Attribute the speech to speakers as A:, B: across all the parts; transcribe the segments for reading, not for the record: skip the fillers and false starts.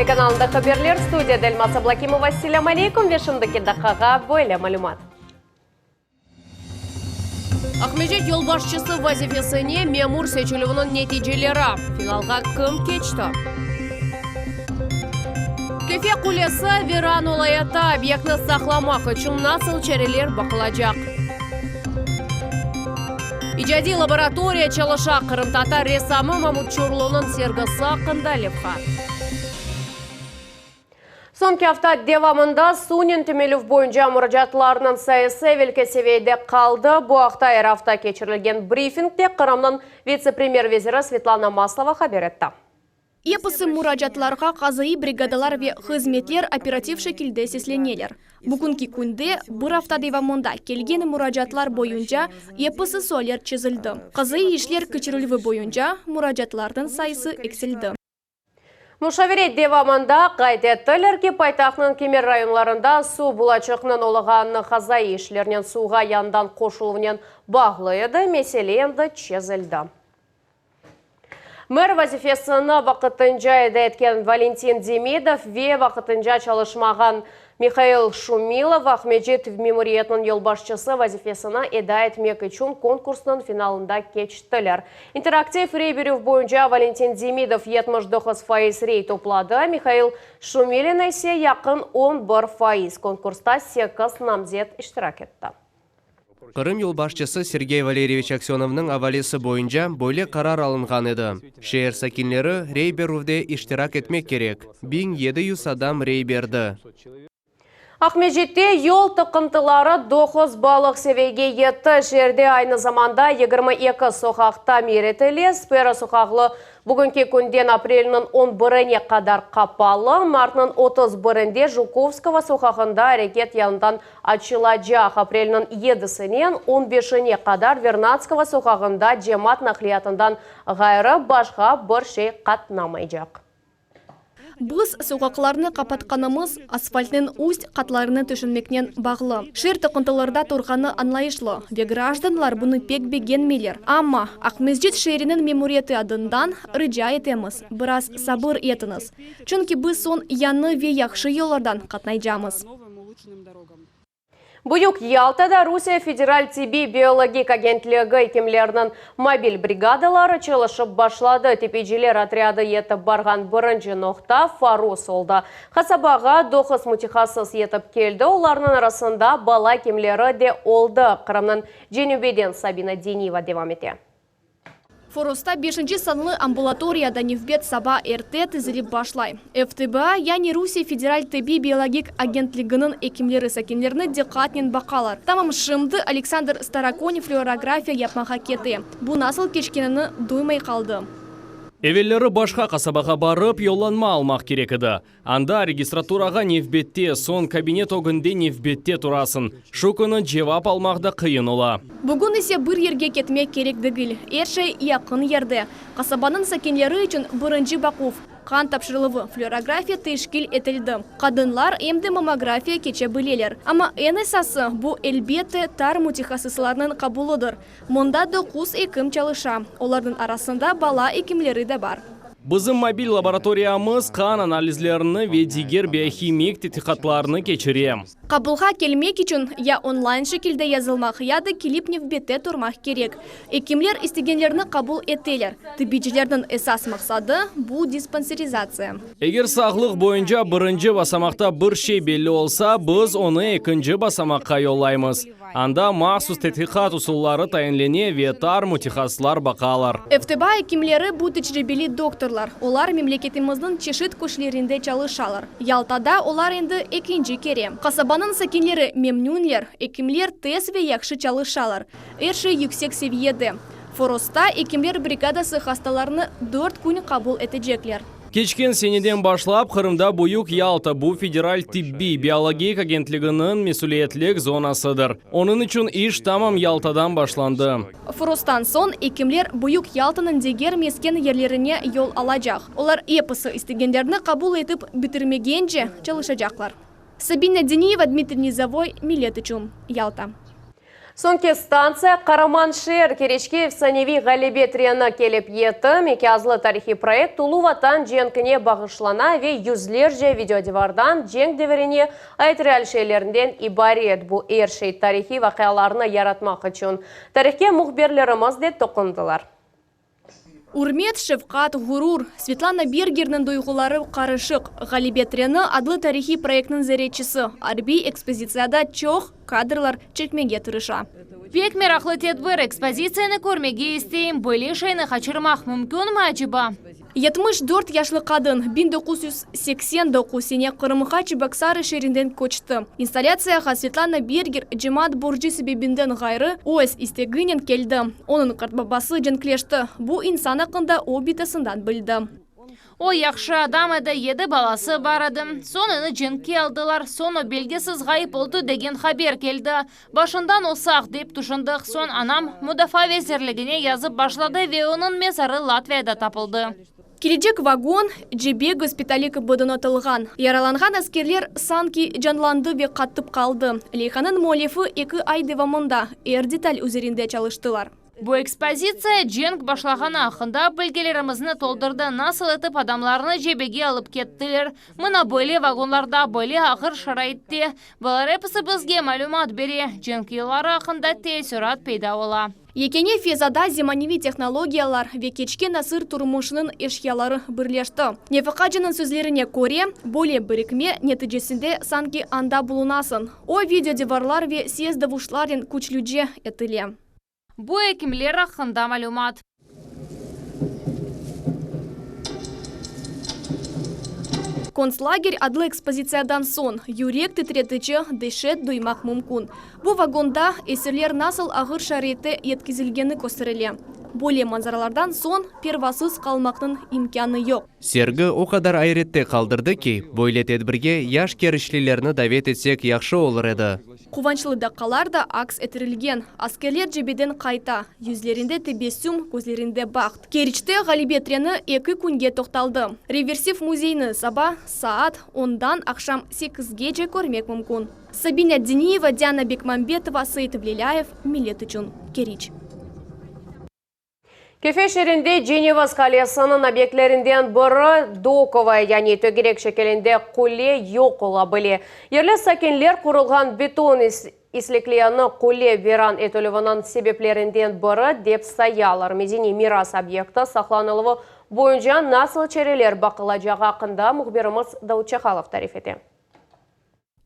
A: телеканалында хабарлар, студияда Эльмас Аблакимова. Ассаляму алейкум, вешімдікі дақаға бөлі мәлімат. Ахмежет yolbaşçısı vazifesine memur seçilivinin neticeleri. Finalga kim geçti? Kefe kulesi Viran olayata obyektni saqlamak için nasıl çareler bakılacak? İcadi laboratoriya çalışa Qırım-Tatar ressamı Mamut Çorlu'nun sergisi hakkında levha. Sonki hafta devamında Sunin Tümelov boyunca müracaatlarının sayısı evvelki seviyede kaldı. Bu hafta her hafta geçirilgen briefingde Qırım'ın vice-premier veziri Svetlana Maslova haber etti.
B: Епысы мураджатларға қазайы бригадалар ве хызметлер оператив шекілді сесленелер. Бүгінгі күнде бір hafta devamında келген мураджатлар бойынша епысы солер чезілді. Қазайы ишлер көчірілігі бойынша мураджатлардың сайысы экселді.
A: Мушаверет devamında qaydettiler ki paytaxtның kemer rayonlarında su bulачықның olağanını қазайы işlerinin suğa yandan qoşuluvinen bağlıydı, mesele endi çezildi. Mэр vazifesini vaqtınca etken Valentin Demidov ve vaqtınca çalışmağan Mikhail Shumilov Ahmedjet Memuriyetinin yolbaşçısı vazifesini eda etmek için konkursunun finalında geçtiler. İnteraktiv reyberov boyunca Valentin Demidov 79% rey topladı. Mikhail Shumilin ise yakın 11%. Konkursta 8 namzet iştirak etti.
C: Qırım yolbaşçısı Sergey Valerievich Aksionovның avalesi boyunca böyle karar alınған еді. Şehir sakinleri Reyberov'de iştirak etmek gerek. 1700 adam Reyberdi.
A: Ahmedjet'te yol tıkıntıları 9 balık seviyege yetti. Şehirde aynı zamanda 22 sokakta meretili. Spera sokaklı bugünkü günden aprelinin 11'ine kadar kapalı. Mart'ın 31'inde Жуковского sokakında hareket yanından açılacak. Aprelinin 7'sinden 15'ine kadar Vernadskого sokakında cemaat nakliyatından gayrı başka bir şey katlamayacak.
B: Biz sokaklarını kapatkanımız asfaltның üst katlarını düşünmekten bağlı. Şehir tıkıntılarda turğanı anlayışlı ve gражданlar bunu pek beğenmeyler. Ama Ahmedjet şehrinin memuriyeti adından rica etemiz. Biraz sabır etiniz. Çünkü biz son yanı ve yaxşı yollardan katlayacağımız.
A: Buyuk Ялтада Rusya Federal Tibi Biyologik Agentliği ekimlerinin mobil brigadaları çalışıp başladı. Tepeciler atriadı yetip bargan birinci nokta Faros oldu. Kasabağa 9 mütehassıs yetip keldi. Onların arasında bala ekimleri de oldu. Qırımның Jenubeden Sabina Deniva devam etti.
B: Форостта 5 санлы амбулаторияда невбет саба эрте тізіліп башлай. ФТБА, яғни Русия Федераль Тиби Биологик Агентлігінің екімлері сәкенлеріні диққатнен бақалар. Тамам шымды Александр Старакони флюорография yapмаға кетті. Бұл насыл кешкеніні доймай қалды.
D: Эвеллері башқа қасабаға барып, yollanma алмақ керек еді. Анда регистратураға невбетте, сон кабинет огынде невбетте турасын. Шукыны жевап алмақда қиын ола.
B: Бүгін есе бір ерге кетмек керек дегіл. Ершей яқын ерді. Қасабаның сәкенлері үшін бірінші бақуф. Қан тапшырылығы флюорография тешкіл етілді. Қадынлар емді маммография кече білелер. Ама НСАсы бұл әлбетті тар мутихасысларының қабулыдыр. Мұнда 9 екім çalışа. Олардың арасында бала екімлері де бар.
D: Bizim mobil laboratoриямыз қан анализлеріні ве дигер биохимик тетиқатларыны кечірем.
B: Қабылға келмек үшін я онлайн шекілде yazılмақ, яды келіп невбетте тұрмақ керек. Екімлер істегенлеріні қабыл етелер. Тибичілердің esas мақсады бұл диспансеризация.
D: Егер сағлық бойынша бірінші басамақта бір şey белі olsa, біз оны екінші басамаққа yollayмыз. Анда махсус тетиқат усуллары тайынлене ве тар мутихаслар бақалар.
B: ФТБА екімлері бұл тәжірибелі докторлар. Олар мемлекетіміздің чешет көшлерінде çalışалар. Ялтада олар енді екінші кере. Қасабаның сәкенлері мемнунлер, екімлер тез ве яқшы çalışалар. Ерші yüksek seviyede. Форостта екімлер бригадасы хасталарыны 4 күн қабыл етежеклер.
D: Кечкен сенеден башлап, Қырымда Буюк Ялта бұл Федераль Тибби Биологик Агентлігінің месулиетлік зонасыдыр. Оның үшін иш тамам Ялтадан башланды.
B: Форостан сон екімлер Буюк Ялтаның дегер мескен ерлеріне yol алажақ. Олар епысы істегендеріні қабыл етіп бітірмегенже çalışacaklar. Sabina Deniva, Дмитрий Низовой, Милетичум, Ялта.
A: Сонке станция Караман-Шер керешке Евсаневи Галибетрияны келіп еті, мекязлы тарихи проект Улу Ватан женкіне бағышлана ве юзлерже видеодевардан женг деверіне айтырал шейлерінден ибарет. Бұл ершей тарихи вақияларыны яратмақ үшін. Тарихке мұхберлеріміз де тоқындылар.
B: Урмет, шефкат, гурур. Светлана Бергернің дойғылары қарышық. Галибетрияны адлы тарихи проектның зәретчісі. Арби экспозицияда чоқ кадрлар чекмеге тырыша.
E: Пек мерақлы тедбір экспозицияны көрмеге істейім. Бөлі шайны қачырмақ мүмкін ма ажыба?
B: 74 яшлы қадын 1989 сене Қырымға Чебоксары шерінден көчті. Инсталляцияға Светлана Бергер жемат боржи себебінден ғайры өз истегінен келді. Оның қартбабасы жынклешті. Бұл инсан ақында о битасындан білді.
E: О яқшы адам еді баласы барады. Соныны жынке алдылар. Соны белгесіз ғайып олды деген хабер келді. Башындан осақ деп тұшындық. Сон анам Мудафа везерлігіне yazып башлады ве оның мезары Латвияда тапылды.
B: Келечек вагон жебе госпиталікі бұдын отылған. Яраланған әскерлер санки жанланды ве қаттып қалды. Лейханын молефі 2 ай девамында әр деталь üzerinde çalıştılar.
E: Бұл экспозиция женг башлағаны ақында білгелерімізні толдырды. Насыл етіп адамларыны жебеге алып кеттілер. Мұна бөлі вагонларда бөлі ақыр шарайтты. Бұлар әпісі бізге мәлумат бере. Женг елары ақында тесурат пейда ола.
B: Екене фезада зиманеви технологиялар ве кечке насыр турмушының эшялары бірлешті. Нефақаджының сөзлеріне көре, боле бірікме нетижесінде санки анда бұлынасын. О видеодеварлар ве съездовушларын күчлюдже етіле.
E: Бұл әкімлер ақында мәлумат.
B: Концлагерь адлы экспозициядан сон. Юрек тітретічі дешет дуймақ мүмкін. Бұл вагонда есерлер насыл ағыр шареті еткізілгені көстіріле. Более манзаралардан сон первасыз қалмақтың имканы yok.
C: Сергі о қадар айретте қалдырды ки, бойлет едбірге яш керішлілеріні давет етсек яқшы олыр еді.
B: Қуванчылы даққалар да акс етірілген. Аскерлер жебеден қайта. Юзлерінде тебесум, көзлерінде бақт. Керічте Галибетрияны 2 күнге тоқталды. Реверсив музейні саба саат 10-дан ақшам 8-ге же көрмек мүмкін. Сабина Дениева, Диана Бекмамбетова, Саид Влеляев, Милет үшін. Керич.
A: Кефе шерінде Женева скалесының объектлерінден бірі Докова, яғни төгерек шекелінде құле йоқ ола біле. Ерлі сәкенлер құрылған бетон ислеклияны құле веран етілівінің себеплерінден бірі деп саялар. Медени мирас объекті сақланылығы бойынша насыл черелер бақылажаға ақында мұхберіміз Даутчахалов тариф ете.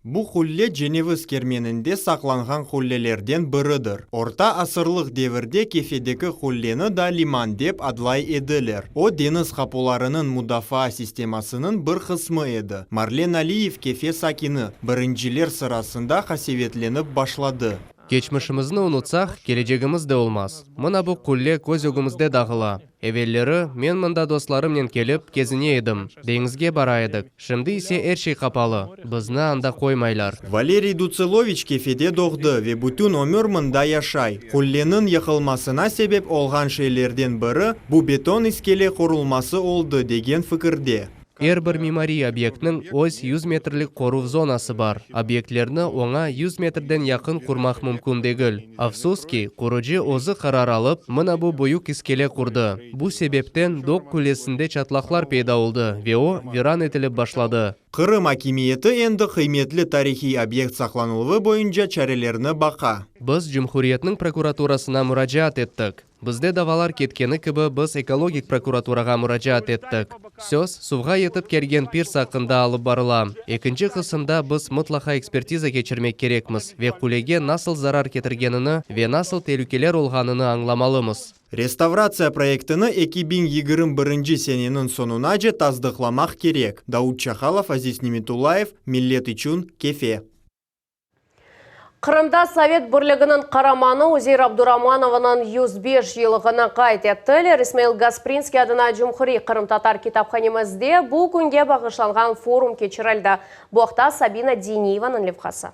F: Бұл құлле Женева керменінде сақланған құллелерден бірідір. Орта асырлық деверде кефедегі құллені да лиман деп адлай еділер. О деңіз қапуларының Мудафа системасының бір қысмы еді. Марлен Алиев кефе сакины біріншілер сырасында қасеветленіп башлады.
C: Кечмішімізді ұнытсақ, кележегімізді олмас. Мұна бұл құлле көз өгімізде дағыла. Эвеллері, мен мұнда достарымнен келіп, кезіне едім. Деңізге бара едік. Шымды исе әршей қапалы. Бізні анда қоймайлар.
F: Валерий Дуцелович кефеде доғды ве бүтін өмір мұнда яшай. Құлленің еқылмасына себеп олған шейлерден бірі бұл бетон искеле құрылмасы олды деген фікірде.
C: Әрбір мемори объектінің өз 100 метрлік қору зонасы бар. Объектлерні оңа 100 метрден яқын құрмақ мүмкін дегіл. Афсуски, құруджи өзі қарар алып, мұна бұл бұйық искеле құрды. Бұл себептен доқ күлесінде чатлақлар пейда олды, ве о виран етіліп башлады.
F: Қырым акимиеті енді қиметлі тарихи объект сақланылығы бойынша чарелеріні бақа.
C: Біз Жұмхуриетнің прокуратурасына мұражат еттік. Бізде давалар кеткені кібі біз экологик прокуратураға мұражат еттік. Сөз, суға етіп керген пир сақында алып барыла. Екінші қысымда біз мұтлақа экспертиза кечірмек керекміз. Ве құлеге насыл зарар кетіргеніні, ве насыл телукелер олғаныны аңламалымыз.
F: Реставрация проектіні 2021 сененің сонуна же таздықламақ керек. Даутчахалов, Азиз Немитулаев, Милет үшін кефе.
A: Қырымда Совет бірлігінің қараманы Узейр Абдурамановының 105 жылығына қайт еттілер. Исмаил Гаспринский адына Жұмхури Қырым татар китапханемізде бұл күнге бағышланған форум кечірілді. Бұқта Сабина Дениеваның левқасы.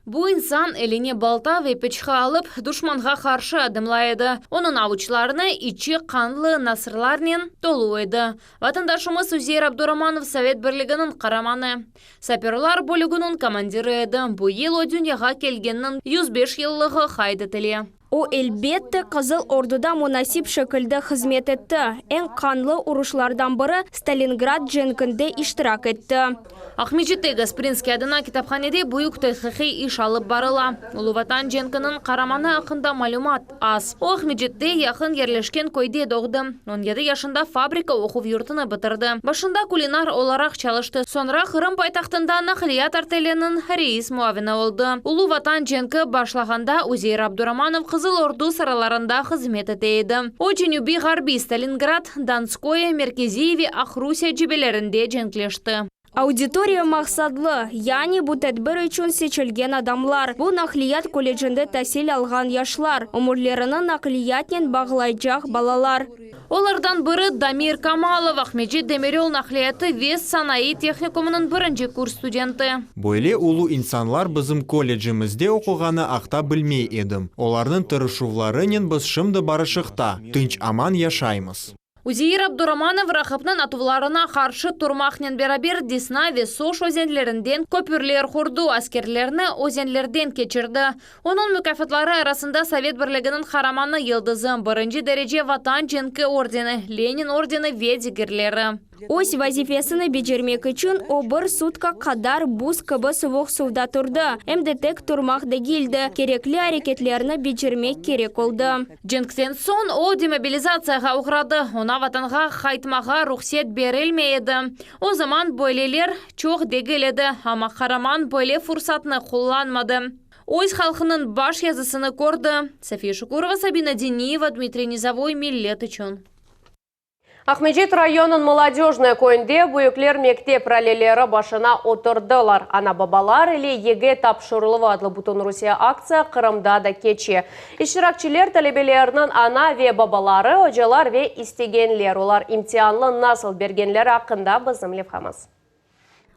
E: Бу инсан элене балта ве печха алып, душманға қаршы адымлайды. Оның авучларыны ичи қанлы насырларнен толу еді. Ватандашымыз Узейр Абдураманов Совет бірлігінің қараманы. Саперлар бөлігінің командиры еді. Бу ел о дүнияға келгеннің 105 еллығы қайды тіле.
B: О әлбетті Қызыл Ордуда мунасип шекілді қызмет етті. Ең қанлы ұрышлардан бірі Сталинград женкінде иштирак етті.
E: Ахмеджеттегі Спринский адына китапханеде бұйық тәхіқи иш алып барыла. Улы Ватан женкінің қараманы ақында малюмат аз. О Ахмеджетте яқын ерлешкен көйде доғды. 17 яшында фабрика оқу юртыны бітірді. Башында кулинар оларақ чалышты. Sonra Қырым пайтақтында нақлият артеленің рейс муавина олды. Улы Ватан женкі башлағанда Узейр Абдураманов Қызыл Орду сараларында қызмет етейді. О Женюби Гарби Сталинград, Донское, Меркезиеве, Ахрусия жебелерінде женклешті.
B: Аудитория мақсадлы, яғни бұл тәдбір үшін сечілген адамлар. Бұл нақлият колледжінде тәсіл алған яшлар, өмірлерінің нақлиятнен бағылайжақ балалар.
E: Олардан бірі Дамир Камалов, Ахмеджет Демирел нақлияты Вес Санаи техникумының бірінші курс студенті.
F: Böyle улу инсанлар bizim колледжімізде оқығаны ақта білмей едім. Олардың тырышуларынен біз шымды барышықта, тынч аман яшаймыз.
E: Узейр Абдураманов рақыпның атуларына қаршы тұрмақнен берабер Десна ве Сош өзенлерінден көпірлер құрду, аскерлеріні өзенлерден кечірді. Оның мүкафетлары арасында Совет бірлігінің қараманы елдызы, бірінші дәреже Ватан женкі ордені, Ленин ордені ве дегерлері.
B: Ось вазифесіні бежермек үшін о бір сутка қадар бұз кыбы суық суда тұрды. Әмдетек тұрмақ дегілді. Кереклі әрекетлеріні бежермек керек олды.
E: Женктен сон о демобилизацияға ұғрады. Она ватанға қайтмаға рұқсет берілмейді. О заман бойлелер чоқ дегіледі, ама қараман бойле фұрсатыны құлланмады. Ойз халқының баш язысыны көрді. София Шукурова, Сабина Дениева, Дмитрий Низовой, Миллет үшін.
A: Ахмеджет районын молодежный көйінде бұйыклер мектеп ралелері башына отырдылар. Ана бабалар или еге тапшырылығы адлы Бутон Русия акция Қырымда да кече. Иштиракчилер талебелерінің ана ве бабалары, ожалар ве истегенлер. Олар имтианлы насыл бергенлер ақында бізім левхамыз.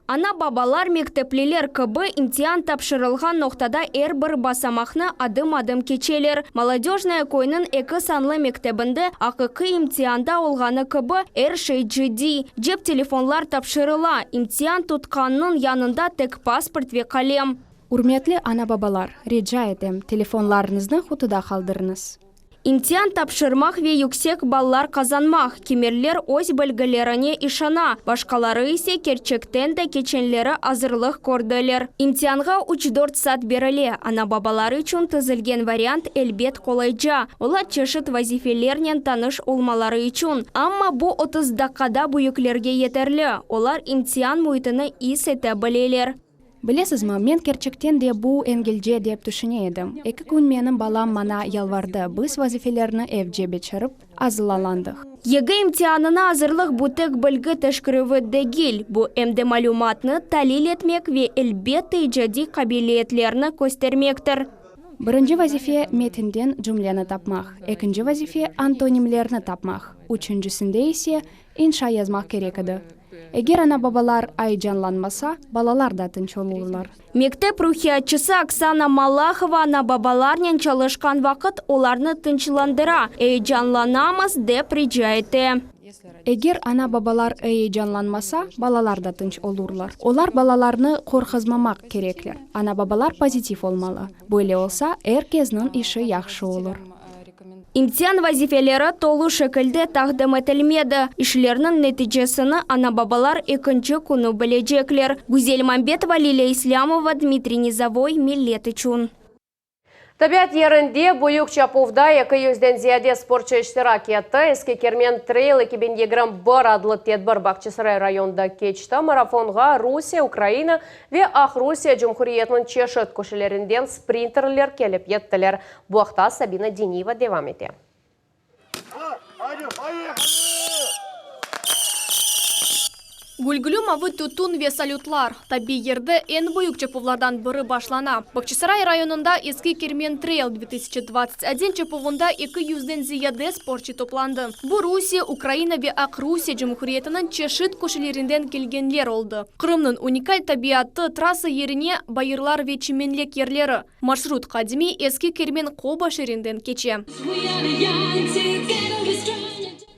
B: Ана бабалар мектеплелер кыбы имтиан тапшырылған ноқтада бір басамақны адым-адым кечелер. Молодежная койның экі санлы мектебінде ақықы имтианда олғаны кыбы шейджиди. Жеп телефонлар тапшырыла. Имтиан тұтқанның янында тек паспорт ве қалем.
G: Урметлі ана бабалар, реджа етем, телефонларыңызны хутыда қалдырыңыз.
B: Имтиан тапшырмақ ве юксек баллар казанмақ. Кемерлер өз білгілеріне ишана. Башқалары исе керчектен де кеченлері азырлық көрділер. Имтианға 3-4 сат беріле. Ана бабалары үшін тізілген вариант әлбет қолайджа. Олар чешіт вазифелернен таныш олмалары үшін. Амма бұ 30 даққада бұйыклерге етерлі. Олар имтиан мұйтыны ис ете білелер.
G: Білесіз ма, мен керчектен де бұл әнгелже деп түшіне едім. Екі күн менің балам мана ялварды. Біз вазифелеріні әвже бечіріп, азылаландық.
B: Еге имтианына азырлық бұтық білгі тәшкіріві дегіл. Бұ әмді малюматны талил етмек ве әлбетті иджади қабилетлеріні көстермектір.
G: Бірінші вазифе метінден жүмлені тапмақ. Екінші вазифе антонимлеріні тапмақ. Үшіншісінде есе инша язмақ керекеді. Егер ана бабалар айжанланмаса, балалар да тынч олулар.
B: Мектеп рухиятчысы Оксана Малахова ана бабаларнен çalışkan вақыт оларны тынчыландыра. Айжанланамыз деп рижайты.
G: Егер ана бабалар айжанланмаса, балалар да тынч олурлар. Олар балаларны қорқызмамақ кереклер. Ана бабалар позитив олмалы. Böyle olsa, herkesin işi yaxşı olur.
B: Имтиан вазифелері толу шекілді тағдым етілмеді. Ишлерінің нәтижесіні ана бабалар екінші күні білежеклер. Гузель Мамбетова, Лилия Ислямова, Дмитрий Низовой, Миллет үшін.
A: Табиат ерінде бұйық чапуфда 200-ден зияде спортшы іштирак етті. Еске кермен трейл екібен егірім бір адлы тедбір Бақчысарай районда кечті. Марафонға Русия, Украина ве Ақ Русия Жұмхуриетінің чешіт көшелерінден спринтерлер келіп еттілер. Бұақта Сабина Дениева девам ете.
B: Гүлгүлү мавы тутун ве салютлар. Таби ерді ен бұйық чепувлардан бірі башлана. Бақчысарай районында ескі Кермен Трейл 2021 чепувында 200-ден зияде спортчы топланды. Бұл Русия, Украина ве Ақ Русия Жумхуриетінің чешіт көшелерінден келгенлер олды. Қырымның уникаль табиатты трасса еріне байырлар ве чименлек ерлері. Маршрут қадими ескі Кермен Қолба шерінден кече.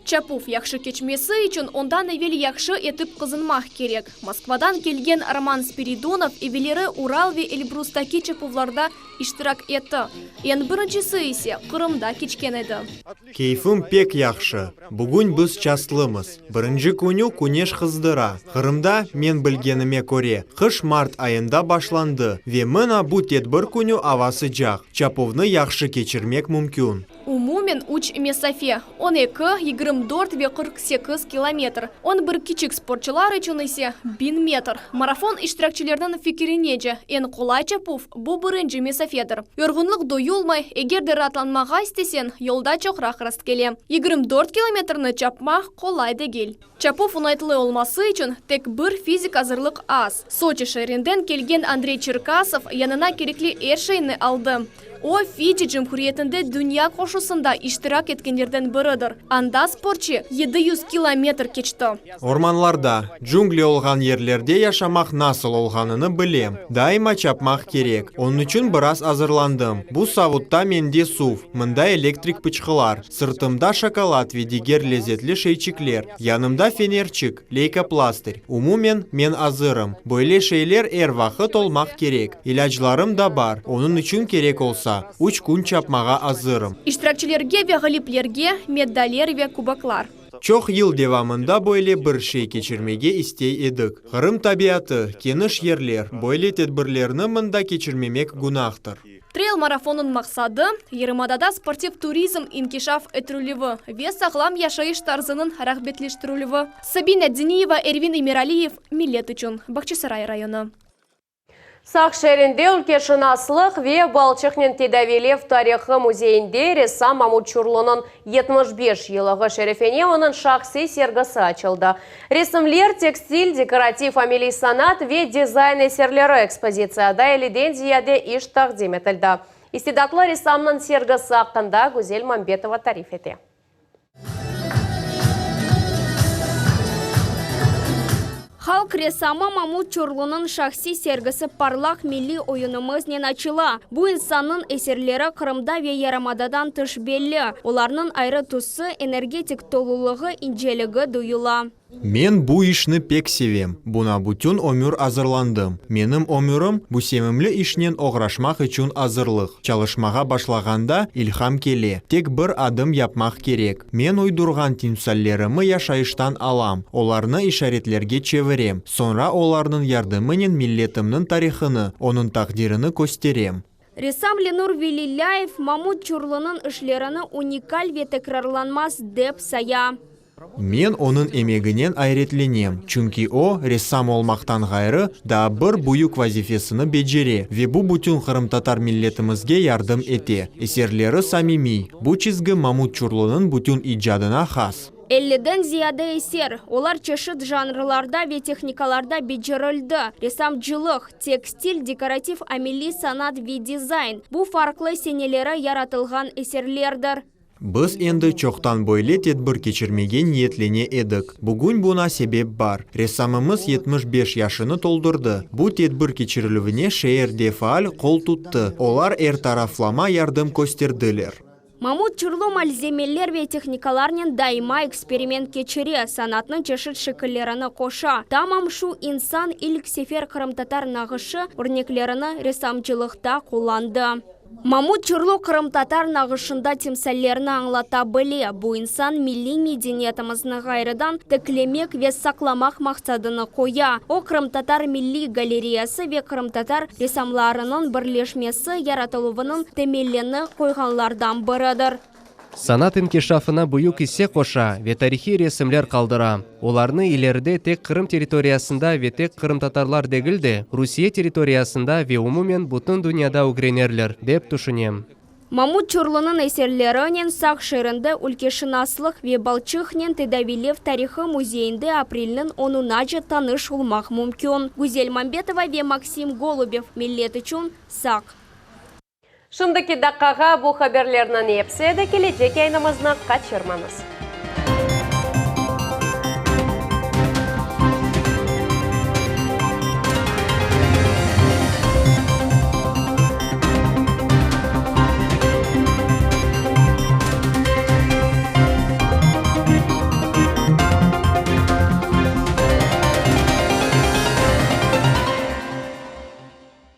B: Чапув яқшы кечмесі үшін ондан әвел яқшы етіп қызынмақ керек. Москвадан келген Роман Спиридонов евелері Урал ве Эльбрустаки чапувларда иштирак етті. Ең біріншісі есе Қырымда кечкен еді.
F: Кейфім пек яқшы. Бүгін біз частлымыз. Бірінші күні күнеш қыздыра. Қырымда мен білгеніме көре. Қыш март айында башланды. Ве мына бұ тетбір күні авасы жақ. Чапувны яқшы кечірмек мүмкін.
B: Умумен уч месафе. Он 24 ве 48 километр. Он бір кичік спортчылар үшін есе 1000 метр. Марафон иштиракчылердің фикерінеже. Ен қолай чапув бұ бірінші месафедір. Өргінлік дойылмай, егердер атланмаға істесен, елда чоқрақ раст келе. 24 километрны чапмақ қолай дегел. Чапув ұнайтылы олмасы үшін тек бір физик азырлық аз. Сочи шерінден келген Андрей Черкасов янына керекли ершейні алды. О Фиджи Жумхуриетінде дүния қошысында иштирак еткендерден бірідір. Анда спортчы 700 километр кечті.
F: Орманларда, джунгли олған ерлерде яшамақ насыл олғаныны білем. Дайма чапмақ керек. Onun үшін біраз азырландым. Бұ савутта менде сув, мында электрик пычқылар, сыртымда шоколад ведигер лезетлі шейчиклер, янымда фенерчик, лейкопластырь. Умумен мен азырым. Böyle şeyler вақыт олмақ керек. Илажларым да бар. Onun үшін керек олса. Уч күн чапмаға азырым.
B: Иштиракчылерге ве ғалиплерге медалер ве кубаклар.
F: Чоқ ел девамында бойле бір шей кечірмеге істей едік. Қырым табиаты, кеніш ерлер, бойле тедбірлерні мында кечірмемек гунақтыр.
B: Трейл марафонын мақсады Ерімадада спортив туризм инкишаф етіруліві, ве сағлам яшайыш тарзының рахбетлештіруліві. Сабина Дениева, Эрвин Эмиралиев, Милет үшін, Бақчысарай районы.
A: Сақ шерінде үлкешін аслық ве балчықнен тедавелев тарихы музейінде ресам Мамут Чурлының 75 елығы шерефене оның шақси сергісі açılды. Ресімлер, текстиль, декоратив амели санат ве дизайн есерлері экспозицияда еліден зияде иш тақдим етілді. Истедатлы ресамның сергісі ақында Гүзел Мамбетова тариф ете.
H: Халк ресамы Мамут Чурлының шахси сергісі парлақ милли ойынымыз нен ачыла. Бұл инсанның эсерлері Қырымда ве Ярамададан тыш белі. Оларның айры тұсы энергетик толулығы инжелігі дұйыла.
F: Мен бұ ішні пек севем. Бұна бүтін өмір азырландым. Менің өмірім бұ семімлі ішнен оғрашмақ үшін азырлық. Чалышмаға башлағанда илхам келе. Тек бір адым yapmaq керек. Мен ойдырған тимсаллерімі яшайыштан алам. Оларны ишаретлерге чеверем. Sonra оларның ярдымынен миллетімнің тарихыны, оның тақдирыны көстерем.
H: Ресам Ленур Велиляев Мамут Чурлының ішлеріні уникаль ве текрарланмас деп сая.
F: Мен оның емегінен айретленем, чүнки о ресам олмақтан ғайры да бір бұйық вазифесіні беджере, ве бұ бүтін Қырым татар миллетімізге ярдым ете. Есерлері самими, бұ чизгі Мамут Чурлының бүтін иджадына хас.
H: 50-ден зияда есер. Олар чешіт жанрларда ве техникаларда беджерілді. Ресамчылық, текстиль, декоратив, амели санат ве дизайн. Бұ фарқлы сенелері яратылған есерлердір.
F: Біз енді чоқтан бойле тедбір кечірмеге ниетлене едік. Бүгін бұна себеп бар. Ресамымыз 75 яшыны толдырды. Бұ тедбір кечірілівіне шеерде фаал қол тұтты. Олар тарафлама ярдым көстерділер.
H: Мамут Чурлы мальземелер ве техникаларнен дайма эксперимент кечіре, санатның чешіт шекілеріні қоша. Тамам шу инсан илік сефер Қырым-татар нағышы өрнеклеріні ресамчылықта қоланды. Мамут Чурлы Қырым-татар нағышында тимсаллеріні аңлата біле. Бұ инсан милли медениетімізні ғайрыдан тіклемек ве сақламақ мақсадыны қоя. О Қырым-татар милли галереясы ве Қырым-татар ресамларының бірлешмесі яратылуының темелені қойғанлардан бірідір.
C: Санат инкишафына бұйық есе қоша, ве тарихи ресімлер қалдыра. Оларны илерде тек Қырым территориясында ве тек Қырым татарлар дегілді, Русия территориясында ве умумен бұтын дүнияда угренерлер, деп түшінем.
H: Мамут Чурлының эсерлерінен сақ шырынды үлкешінаслық вебалчықнен Тедавилев тарихы музейінде апрелінің 10-нажы таныш олмақ мүмкін. Гузель Мамбетова ве Максим Голубев, Миллеті чун, сақ.
A: Шымдыки даққаға бұл хаберлерінің епседі келечек айнымызны қачырмаңыз.